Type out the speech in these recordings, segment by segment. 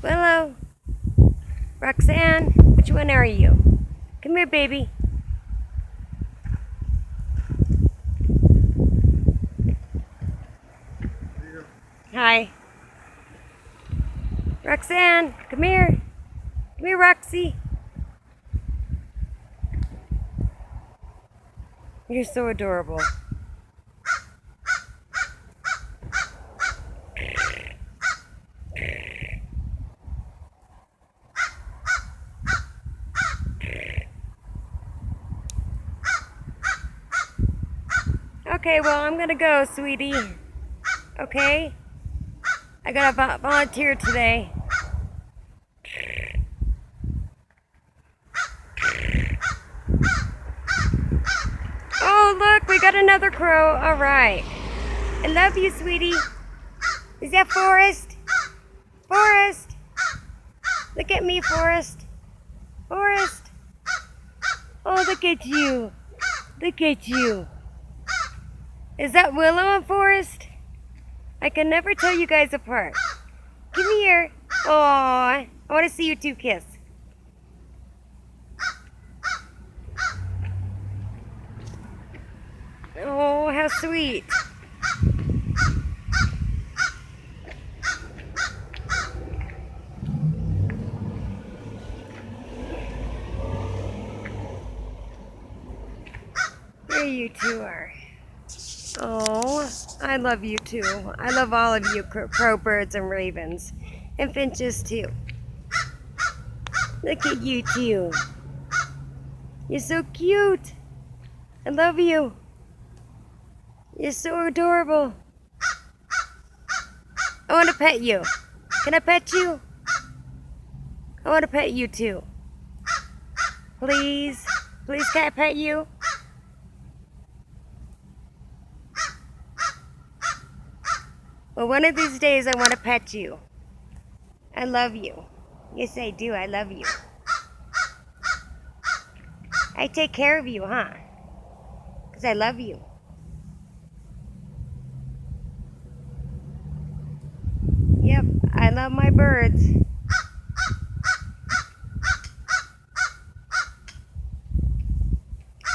Willow, Roxanne, which one are you? Come here, baby. Hi. Roxanne, come here. Come here, Roxy. You're so adorable. Okay, well, I'm gonna go, sweetie. Okay? I gotta volunteer today. Oh, look, we got another crow. All right. I love you, sweetie. Is that Forrest? Forrest! Look at me, Forrest. Forrest! Oh, look at you. Look at you. Is that Willow and Forrest? I can never tell you guys apart. Come here. Aw, I want to see you two kiss. Oh, how sweet. Here you two are. Oh, I love you too. I love all of you crow birds and ravens. And finches too. Look at you two. You're so cute. I love you. You're so adorable. I want to pet you. Can I pet you? I want to pet you too. Please? Please, can I pet you? Well, one of these days I want to pet you. I love you. Yes, I do. I love you. I take care of you, huh? Because I love you. Yep, I love my birds.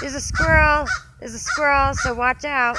There's a squirrel. There's a squirrel, so watch out.